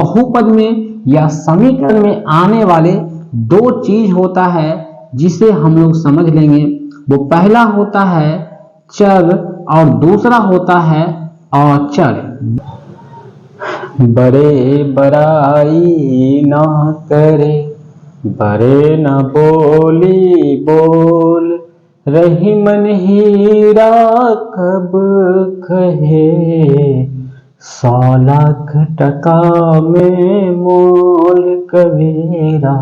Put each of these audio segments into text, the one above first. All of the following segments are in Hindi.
बहुपद में या समीकरण में आने वाले दो चीज होता है जिसे हम लोग समझ लेंगे। वो पहला होता है चर और दूसरा होता है अचर। बड़े बड़ाई ना करे, बड़े न बोली बोल, रही मन हीरा कब कहे, 100 लाख टका में मोल कबीरा,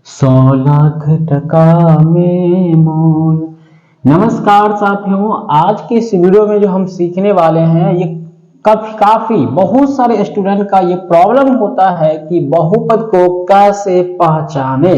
100 लाख टका में मोल। नमस्कार साथियों, आज के इस वीडियो में जो हम सीखने वाले हैं ये काफी बहुत सारे स्टूडेंट का ये प्रॉब्लम होता है कि बहुपद को कैसे पहचाने।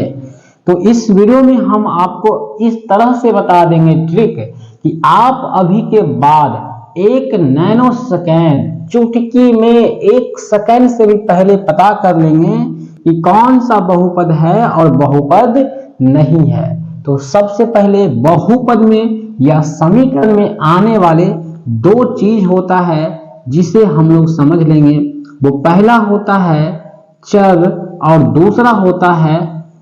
तो इस वीडियो में हम आपको इस तरह से बता देंगे ट्रिक कि आप अभी के बाद 1 नैनो सेकेंड, चुटकी में 1 सेकेंड से भी पहले पता कर लेंगे कि कौन सा बहुपद है और बहुपद नहीं है। तो सबसे पहले बहुपद में या समीकरण में आने वाले दो चीज होता है जिसे हम लोग समझ लेंगे। वो पहला होता है चर और दूसरा होता है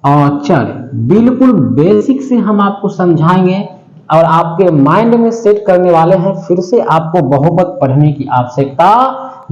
अचर। बिल्कुल बेसिक से हम आपको समझाएंगे और आपके माइंड में सेट करने वाले हैं। फिर से आपको बहुपद पढ़ने की आवश्यकता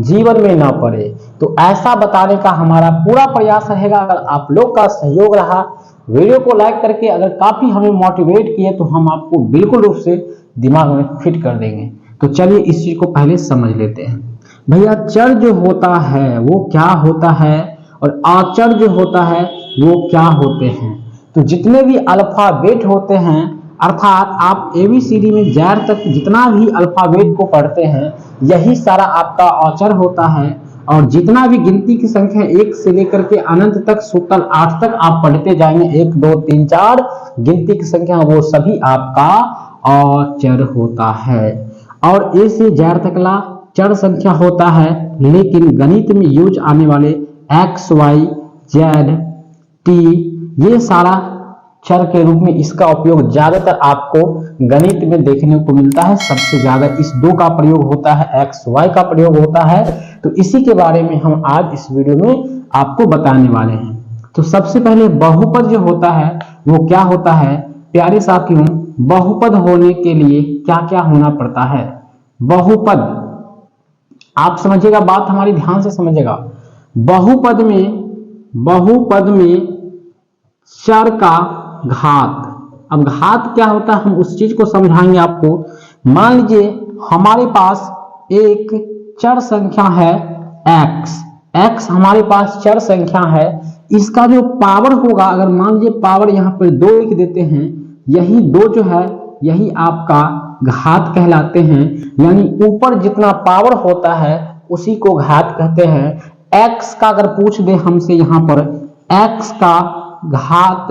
जीवन में ना पड़े। तो ऐसा बताने का हमारा पूरा प्रयास रहेगा। अगर आप लोग का सहयोग रहा, वीडियो को लाइक करके अगर काफी हमें मोटिवेट किए तो हम आपको बिल्कुल रूप से दिमाग में फिट कर देंगे। तो चलिए इस चीज को पहले समझ लेते हैं। भैया चर जो होता है वो क्या होता है और अचर जो होता है वो क्या होते हैं। तो जितने भी अल्फाबेट होते हैं, अर्थात आप एबीसीडी में जैर तक जितना भी अल्फाबेट को पढ़ते हैं यही सारा आपका अचर होता है। और जितना भी गिनती की संख्या 1 से लेकर के अनंत तक सूतल 8 तक आप पढ़ते जाएंगे, 1 2 3 4 गिनती की संख्या, वो सभी आपका अचर होता है। और ए से जैर तकला चर संख्या होता है, लेकिन गणित में यूज आने वाले एक्स वाई जेड टी ये सारा चर के रूप में इसका उपयोग ज्यादातर आपको गणित में देखने को मिलता है। सबसे ज्यादा इस दो का प्रयोग होता है, एक्स वाई का प्रयोग होता है। तो इसी के बारे में हम आज इस वीडियो में आपको बताने वाले हैं। तो सबसे पहले बहुपद जो होता है वो क्या होता है। प्यारे साथियों, बहुपद होने के लिए क्या क्या होना पड़ता है। बहुपद, आप समझिएगा, बात हमारी ध्यान से समझिएगा। बहुपद में चर का घात। अब घात क्या होता है हम उस चीज को समझाएंगे आपको। मान लीजिए हमारे पास एक चर संख्या है x हमारे पास चर संख्या है। इसका जो पावर होगा, अगर मान लीजिए पावर यहाँ पर 2 लिख देते हैं, यही 2 जो है यही आपका घात कहलाते हैं। यानी ऊपर जितना पावर होता है उसी को घात कहते हैं। x का अगर पूछ दे हमसे यहाँ पर x का घात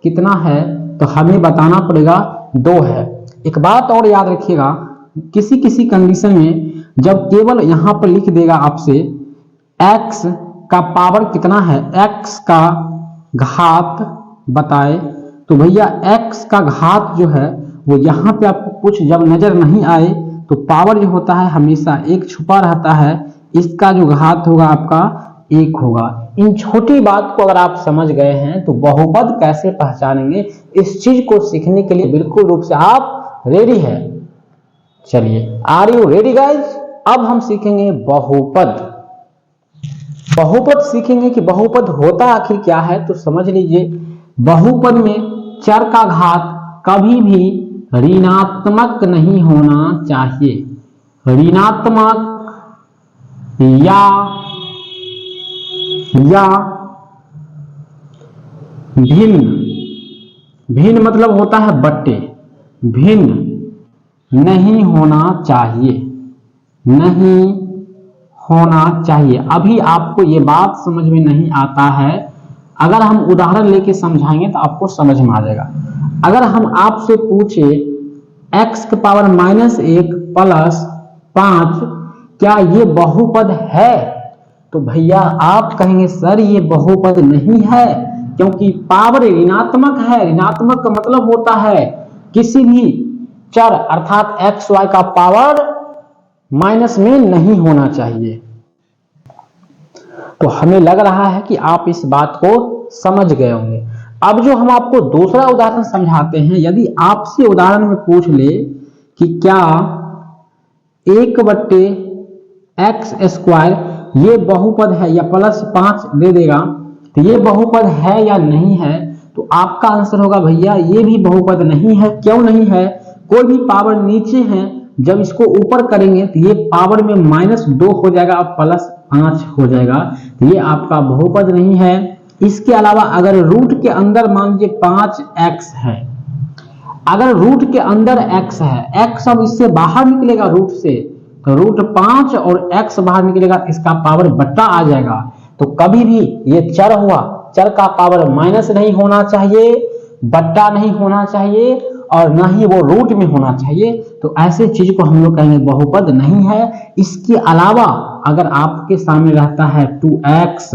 कितना है तो हमें बताना पड़ेगा 2 है। एक बात और याद रखिएगा, किसी किसी कंडीशन में जब केवल यहाँ पर लिख देगा आपसे x का पावर कितना है, x का घात बताए, तो भैया x का घात जो है वो यहाँ पे आपको कुछ जब नजर नहीं आए तो पावर जो होता है हमेशा 1 छुपा रहता है। इसका जो घात होगा आपका 1 होगा। इन छोटी बात को अगर आप समझ गए हैं तो बहुपद कैसे पहचानेंगे, इस चीज को सीखने के लिए बिल्कुल रूप से आप रेडी है। चलिए, आर यू रेडी गाइज। अब हम सीखेंगे बहुपद। बहुपद सीखेंगे कि बहुपद होता आखिर क्या है। तो समझ लीजिए, बहुपद में चर का घात कभी भी ऋणात्मक नहीं होना चाहिए। ऋणात्मक या भिन्न मतलब होता है बट्टे, भिन्न नहीं होना चाहिए, नहीं होना चाहिए। अभी आपको ये बात समझ में नहीं आता है, अगर हम उदाहरण लेके समझाएंगे तो आपको समझ में आ जाएगा। अगर हम आपसे पूछे x की पावर -1 प्लस 5 क्या ये बहुपद है, तो भैया आप कहेंगे सर ये बहुपद नहीं है, क्योंकि पावर ऋणात्मक है। ऋणात्मक का मतलब होता है किसी भी चर अर्थात एक्स वाई का पावर माइनस में नहीं होना चाहिए। तो हमें लग रहा है कि आप इस बात को समझ गए होंगे। अब जो हम आपको दूसरा उदाहरण समझाते हैं, यदि आपसे उदाहरण में पूछ ले कि क्या 1/x² ये बहुपद है या +5 दे देगा तो ये बहुपद है या नहीं है, तो आपका आंसर होगा भैया ये भी बहुपद नहीं है। क्यों नहीं है? कोई भी पावर नीचे है, जब इसको ऊपर करेंगे तो ये पावर में -2 हो जाएगा और +5 हो जाएगा, तो ये आपका बहुपद नहीं है। इसके अलावा अगर रूट के अंदर मान लीजिए 5x है, अगर रूट के अंदर x है, x अब इससे बाहर निकलेगा रूट से, तो √5 और x बाहर निकलेगा, इसका पावर बट्टा आ जाएगा। तो कभी भी ये चर हुआ, चर का पावर माइनस नहीं होना चाहिए, बट्टा नहीं होना चाहिए और ना ही वो रूट में होना चाहिए। तो ऐसे चीज को हम लोग कहेंगे बहुपद नहीं है। इसके अलावा अगर आपके सामने रहता है 2x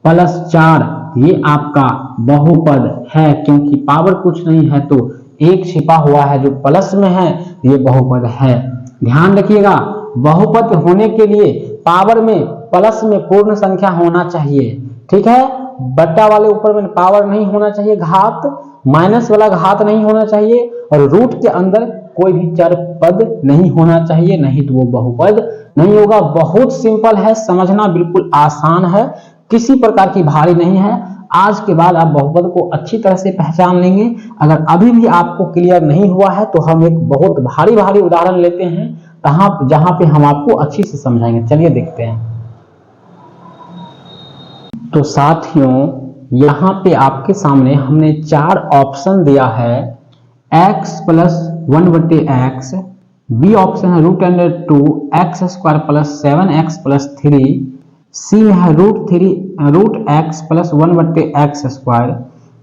+ 4, ये आपका बहुपद है, क्योंकि पावर कुछ नहीं है तो एक छिपा हुआ है जो प्लस में है, ये बहुपद है। ध्यान रखिएगा, बहुपद होने के लिए पावर में प्लस में पूर्ण संख्या होना चाहिए, ठीक है। बट्टा वाले ऊपर में पावर नहीं होना चाहिए, घात, माइनस वाला घात नहीं होना चाहिए, और रूट के अंदर कोई भी चर पद नहीं होना चाहिए, नहीं तो वो बहुपद नहीं होगा। बहुत सिंपल है, समझना बिल्कुल आसान है, किसी प्रकार की भारी नहीं है। आज के बाद आप बहुपद को अच्छी तरह से पहचान लेंगे। अगर अभी भी आपको क्लियर नहीं हुआ है तो हम एक बहुत भारी भारी उदाहरण लेते हैं जहां पे हम आपको अच्छी से समझाएंगे। चलिए देखते हैं। तो साथियों, यहाँ पे आपके सामने हमने 4 ऑप्शन दिया है, x + 1/x, बी ऑप्शन है √2x² + 7x + 3, सी है √x + 1/x²,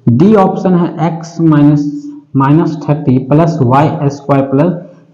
डी ऑप्शन है x - 30 + y² +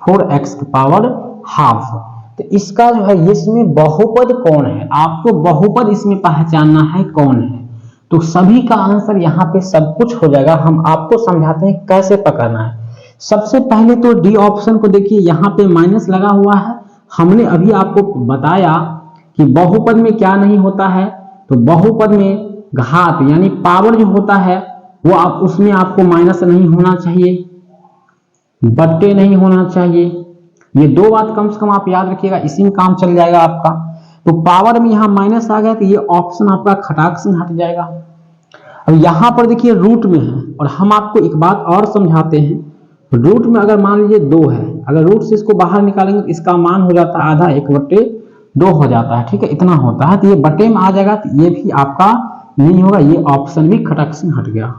4x⁻²। तो इसका जो है इसमें बहुपद कौन है, आपको बहुपद इसमें पहचानना है कौन है। तो सभी का आंसर यहाँ पे सब कुछ हो जाएगा। हम आपको समझाते हैं कैसे पकड़ना है। सबसे पहले तो डी ऑप्शन को देखिए, यहाँ पे माइनस लगा हुआ है। हमने अभी आपको बताया कि बहुपद में क्या नहीं होता है, तो बहुपद में घात यानी पावर जो होता है वो उसमें आपको माइनस नहीं होना चाहिए, बट्टे नहीं होना चाहिए। ये 2 बात कम से कम आप याद रखिएगा, इसी में काम चल जाएगा आपका। तो पावर में यहाँ माइनस आ गया तो ये ऑप्शन आपका खटाक से हट जाएगा। अब यहाँ पर देखिए रूट में है, और हम आपको एक बात और समझाते हैं। रूट में अगर मान लीजिए 2 है, अगर रूट से इसको बाहर निकालेंगे तो इसका मान हो जाता है आधा, 1/2 हो जाता है, ठीक है, इतना होता है। तो ये बटे में आ जाएगा, तो ये भी आपका नहीं होगा, ये ऑप्शन भी खटक से हट गया।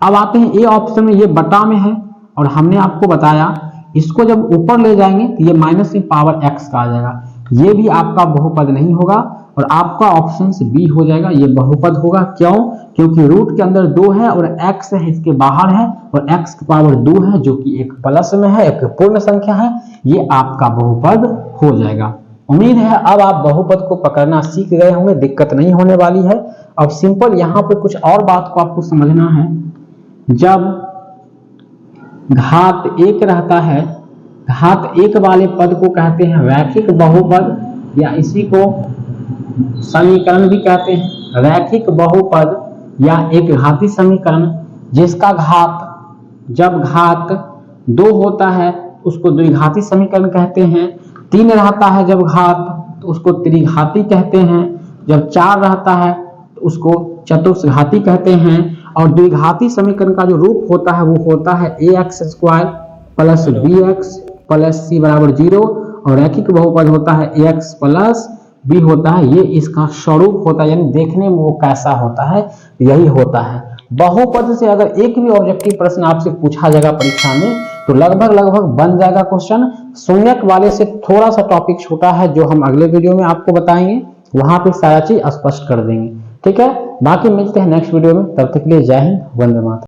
अब आते हैं ए ऑप्शन में, ये बटा में है और हमने आपको बताया इसको जब ऊपर ले जाएंगे तो ये माइनस में पावर x का आ जाएगा, ये भी आपका बहुपद नहीं होगा और आपका ऑप्शन से बी हो जाएगा, ये बहुपद होगा। क्यों? क्योंकि रूट के अंदर 2 है और x है इसके बाहर है, और x⁻2 है जो कि एक प्लस में है, एक पूर्ण संख्या है, ये आपका बहुपद हो जाएगा। उम्मीद है अब आप बहुपद को पकड़ना सीख गए होंगे, दिक्कत नहीं होने वाली है। अब सिंपल यहाँ पे कुछ और बात को आपको समझना है। जब घात 1 रहता है, घात 1 वाले पद को कहते हैं रैखिक बहुपद, या इसी को समीकरण भी कहते हैं। रैखिक बहुपद या एक घाती समीकरण जिसका घात, जब घात 2 होता है उसको द्विघाती समीकरण कहते हैं। 3 रहता है जब घात तो उसको त्रिघाती कहते हैं। जब 4 रहता है तो उसको चतुर्घाती कहते हैं। और द्विघाती समीकरण का जो रूप होता है वो होता है ax² + bx + c = 0, और रैखिक बहुपद होता है ax + b होता है, ये इसका स्वरूप होता है, यानी देखने में वो कैसा होता है यही होता है। बहुपद से अगर एक भी ऑब्जेक्टिव प्रश्न आपसे पूछा जाएगा परीक्षा में तो लगभग बन जाएगा क्वेश्चन। शून्यक वाले से थोड़ा सा टॉपिक छोटा है जो हम अगले वीडियो में आपको बताएंगे, वहां पे सारा चीज स्पष्ट कर देंगे, ठीक है। बाकी मिलते हैं नेक्स्ट वीडियो में, तब तक के लिए जय हिंद, वंदे मातरम।